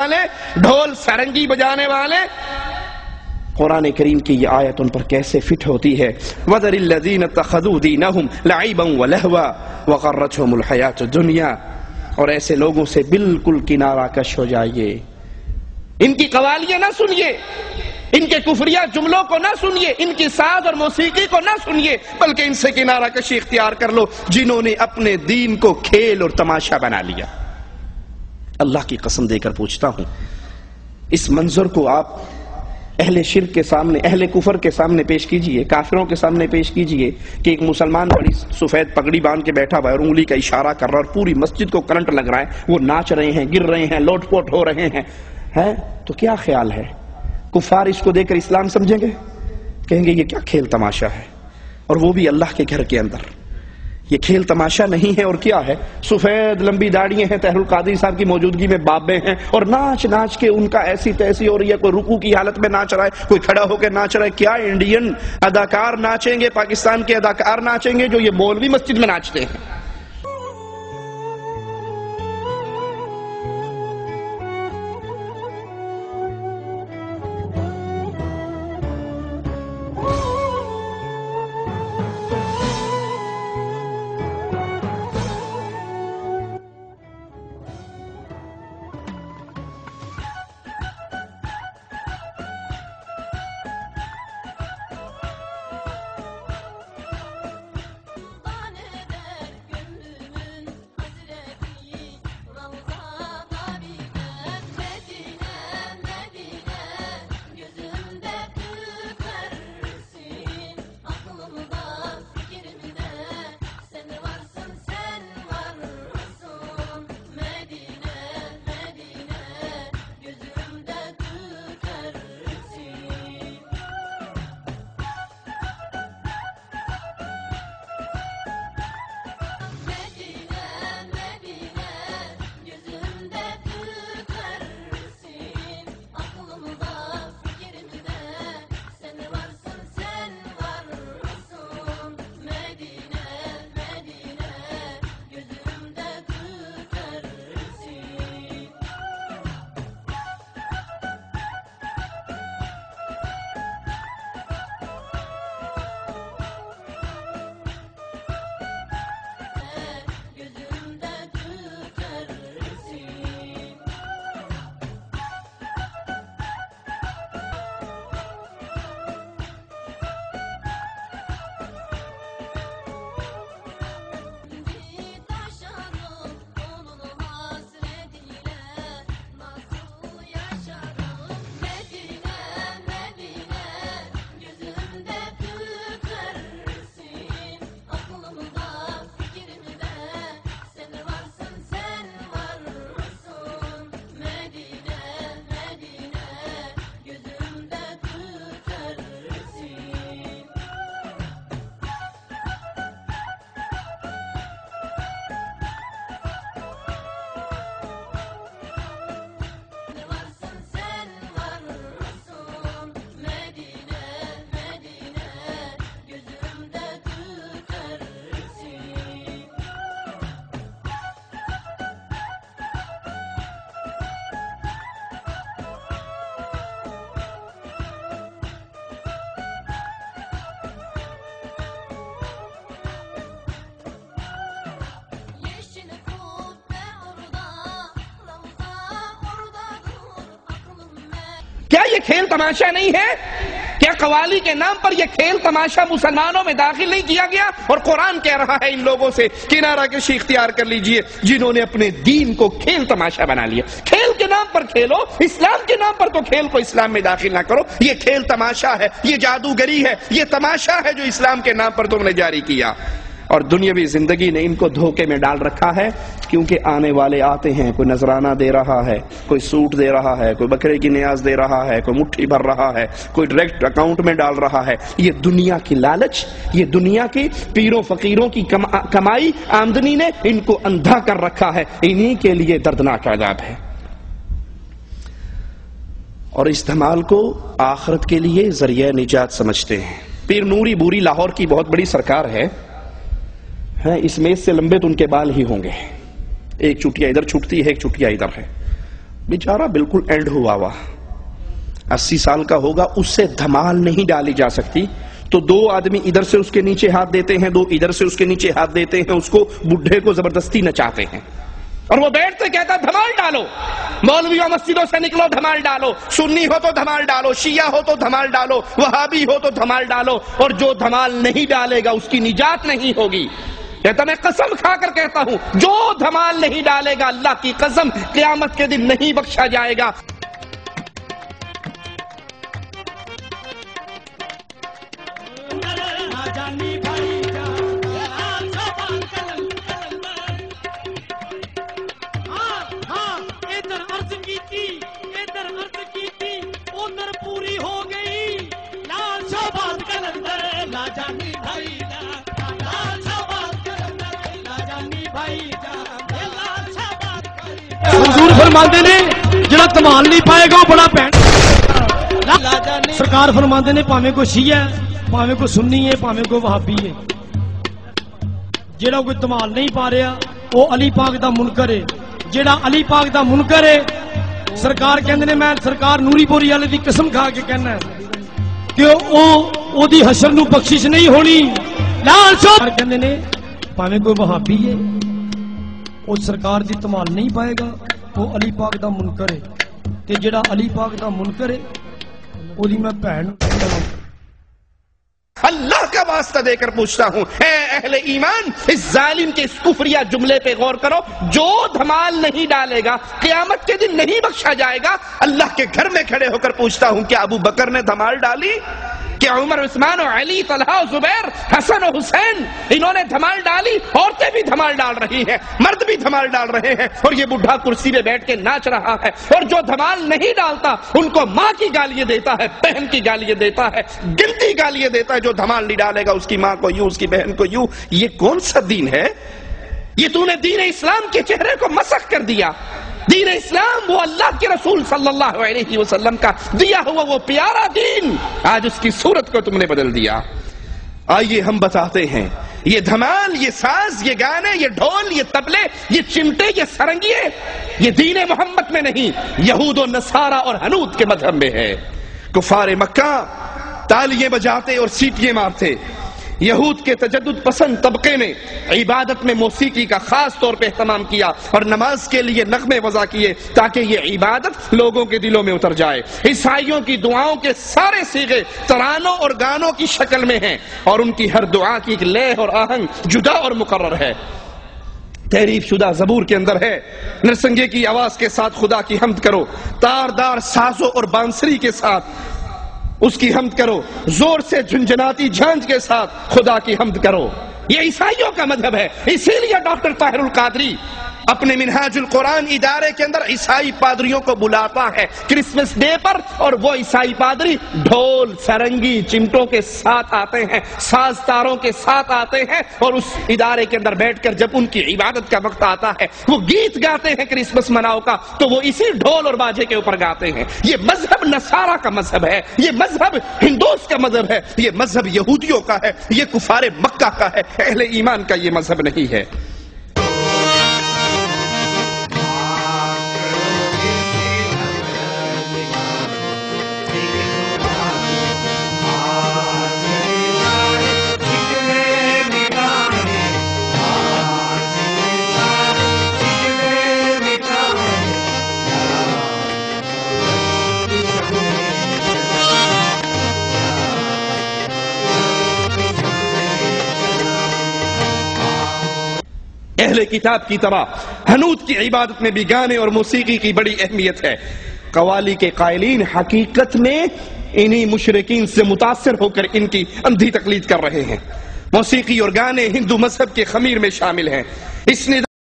والے، ڈھول سرنگی بجانے والے، قرآن کریم کی یہ آیت ان پر کیسے فٹ ہوتی ہے؟ وَذَرِ الَّذِينَ اتَّخَذُوا دِينَهُمْ لَعِبًا وَلَهْوًا وَغَرَّتْهُمُ الْحَيَاةُ الدُّنْيَا، اور ایسے لوگوں سے بالکل کنارہ کش ہو جائیے، ان کی قوالیاں نہ سنیے، ان کے کفریہ جملوں کو نہ سنیے، ان کی ساز اور موسیقی کو نہ سنیے، بلکہ ان سے کنارہ کشی اختیار کر لو جنہوں نے اپنے دین کو کھیل اور تماشا بنا لیا۔ اللہ کی قسم دے کر پوچھتا ہوں، اس منظر کو آپ اہل شرک کے سامنے، اہل کفر کے سامنے پیش کیجئے، کافروں کے سامنے پیش کیجئے کہ ایک مسلمان بڑی سفید پگڑی باندھ کے بیٹھا ہوا ہے اور انگلی کا اشارہ کر رہا ہے اور پوری مسجد کو کرنٹ لگ رہا ہے، وہ ناچ رہے ہیں، گر رہے ہیں، لوٹ پوٹ ہو رہے ہیں، تو کیا خیال ہے؟ کفار اس کو دیکھ کر اسلام سمجھیں گے؟ کہیں گے یہ کیا کھیل تماشا ہے، اور وہ بھی اللہ کے گھر کے اندر۔ یہ کھیل تماشا نہیں ہے اور کیا ہے؟ سفید لمبی داڑیاں ہیں، طاہر القادری صاحب کی موجودگی میں بابے ہیں اور ناچ ناچ کے ان کا ایسی تیسی ہو رہی ہے، کوئی رکوع کی حالت میں ناچ رہا ہے، کوئی کھڑا ہو کے ناچ رہا ہے۔ کیا انڈین اداکار ناچیں گے، پاکستان کے اداکار ناچیں گے جو یہ مولوی مسجد میں ناچتے ہیں؟ کیا یہ کھیل تماشا نہیں ہے؟ کیا قوالی کے نام پر یہ کھیل تماشا مسلمانوں میں داخل نہیں کیا گیا؟ اور قرآن کہہ رہا ہے ان لوگوں سے کنارہ کشی اختیار کر لیجئے جنہوں نے اپنے دین کو کھیل تماشا بنا لیا۔ کھیل کے نام پر کھیلو، اسلام کے نام پر تو کھیل کو اسلام میں داخل نہ کرو۔ یہ کھیل تماشا ہے، یہ جادوگری ہے، یہ تماشا ہے جو اسلام کے نام پر تم نے جاری کیا۔ اور دنیاوی زندگی نے ان کو دھوکے میں ڈال رکھا ہے، کیونکہ آنے والے آتے ہیں، کوئی نذرانہ دے رہا ہے، کوئی سوٹ دے رہا ہے، کوئی بکرے کی نیاز دے رہا ہے، کوئی مٹھی بھر رہا ہے، کوئی ڈائریکٹ اکاؤنٹ میں ڈال رہا ہے۔ یہ دنیا کی لالچ، یہ دنیا کی پیروں فقیروں کی کمائی آمدنی نے ان کو اندھا کر رکھا ہے۔ انہی کے لیے دردناک عذاب ہے، اور اس دھمال کو آخرت کے لیے ذریعہ نجات سمجھتے ہیں۔ پیر نوری بوری لاہور کی بہت بڑی سرکار ہے، اس میز سے لمبے تو ان کے بال ہی ہوں گے، ایک چٹیا ادھر چھٹتی ہے، ایک چٹیا ادھر ہے، بیچارہ بالکل اینڈ ہوا ہوا 80 سال کا ہوگا، اس سے دھمال نہیں ڈالی جا سکتی، تو 2 آدمی ادھر سے اس کے نیچے ہاتھ دیتے ہیں، 2 ادھر سے اس کے نیچے ہاتھ دیتے ہیں، اس کو بڈھے کو زبردستی نچاتے ہیں، اور وہ بیٹھتے کہتا دھمال ڈالو، مولویوں مسجدوں سے نکلو دھمال ڈالو، سنی ہو تو دھمال ڈالو، شیعہ ہو تو دھمال ڈالو، وہابی ہو تو دھمال ڈالو، اور جو دھمال نہیں ڈالے گا اس کی نجات نہیں ہوگی۔ کہتا میں قسم کھا کر کہتا ہوں، جو دھمال نہیں ڈالے گا اللہ کی قسم قیامت کے دن نہیں بخشا جائے گا۔ حضور فرماندے نے جڑا دھمال نہیں پائے گا وہ بڑا بھن۔ سرکار فرماندے نے پاویں کوئی شیعہ ہے، پاویں کوئی سنی ہے، پاویں کوئی وہابی ہے، جڑا کوئی دھمال نہیں پا رہا وہ علی پاک دا منکر ہے۔ جڑا علی پاک دا منکر ہے، سرکار کہندے نے میں سرکار نوری پوری والے دی قسم کھا کے کہنا ہے کہ او دی حشر نو بخشش نہیں ہونی۔ لال سرکار کہندے نے پاویں کوئی وہابی ہے، وہ سرکار دی دھمال نہیں پائے گا وہ علی پاک دا منکر ہے، تے جڑا علی پاک دا منکر ہے وہ دی میں بہن۔ اللہ کا واسطہ دے کر پوچھتا ہوں، اے اہل ایمان، اس ظالم کے اس کفریہ جملے پہ غور کرو، جو دھمال نہیں ڈالے گا قیامت کے دن نہیں بخشا جائے گا۔ اللہ کے گھر میں کھڑے ہو کر پوچھتا ہوں، کیا ابو بکر نے دھمال ڈالی؟ کیا عمر، عثمان و علی، طلحہ و زبیر، حسن و حسین انہوں نے دھمال ڈالی؟ عورتیں بھی دھمال ڈال رہی ہیں، مرد بھی دھمال ڈال رہے ہیں، اور یہ بڈھا کرسی پہ بیٹھ کے ناچ رہا ہے، اور جو دھمال نہیں ڈالتا ان کو ماں کی گالیاں دیتا ہے، بہن کی گالیاں دیتا ہے، گنتی گالیاں دیتا ہے۔ جو دھمال نہیں ڈالے گا اس کی ماں کو یوں، اس کی بہن کو یوں۔ یہ کون سا دین ہے؟ یہ تو نے دین اسلام کے چہرے کو مسخ کر دیا۔ دین اسلام وہ اللہ کے رسول صلی اللہ علیہ وسلم کا دیا ہوا وہ پیارا دین، آج اس کی صورت کو تم نے بدل دیا۔ آئیے ہم بتاتے ہیں، یہ دھمال، یہ ساز، یہ گانے، یہ ڈھول، یہ طبلے، یہ چمٹے، یہ سرنگیے، یہ دین محمد میں نہیں، یہود و نصارہ اور حنود کے مذہب میں ہے۔ کفار مکہ تالیاں بجاتے اور سیٹیاں مارتے۔ یہود کے تجدد پسند طبقے نے عبادت میں موسیقی کا خاص طور پہ اہتمام کیا اور نماز کے لیے نغمے وضع کیے تاکہ یہ عبادت لوگوں کے دلوں میں اتر جائے۔ عیسائیوں کی دعاؤں کے سارے صیغے ترانوں اور گانوں کی شکل میں ہیں، اور ان کی ہر دعا کی ایک لے اور آہنگ جدا اور مقرر ہے۔ تحریف شدہ زبور کے اندر ہے، نرسنگے کی آواز کے ساتھ خدا کی حمد کرو، تاردار سازوں اور بانسری کے ساتھ اس کی حمد کرو، زور سے جھنجھناتی جھانج کے ساتھ خدا کی حمد کرو۔ یہ عیسائیوں کا مذہب ہے۔ اسی لیے ڈاکٹر طاہر القادری اپنے منہاج القرآن ادارے کے اندر عیسائی پادریوں کو بلاتا ہے کرسمس ڈے پر، اور وہ عیسائی پادری ڈھول، سرنگی، چمٹوں کے ساتھ آتے ہیں، ساز تاروں کے ساتھ آتے ہیں، اور اس ادارے کے اندر بیٹھ کر جب ان کی عبادت کا وقت آتا ہے وہ گیت گاتے ہیں کرسمس مناؤ کا، تو وہ اسی ڈھول اور باجے کے اوپر گاتے ہیں۔ یہ مذہب نصارہ کا مذہب ہے، یہ مذہب ہندوز کا مذہب ہے، یہ مذہب یہودیوں کا ہے، یہ کفار مکہ کا ہے، اہل ایمان کا یہ مذہب نہیں ہے۔ اہل کتاب کی طرح حنود کی عبادت میں بھی گانے اور موسیقی کی بڑی اہمیت ہے۔ قوالی کے قائلین حقیقت میں انہی مشرکین سے متاثر ہو کر ان کی اندھی تقلید کر رہے ہیں۔ موسیقی اور گانے ہندو مذہب کے خمیر میں شامل ہیں۔ اس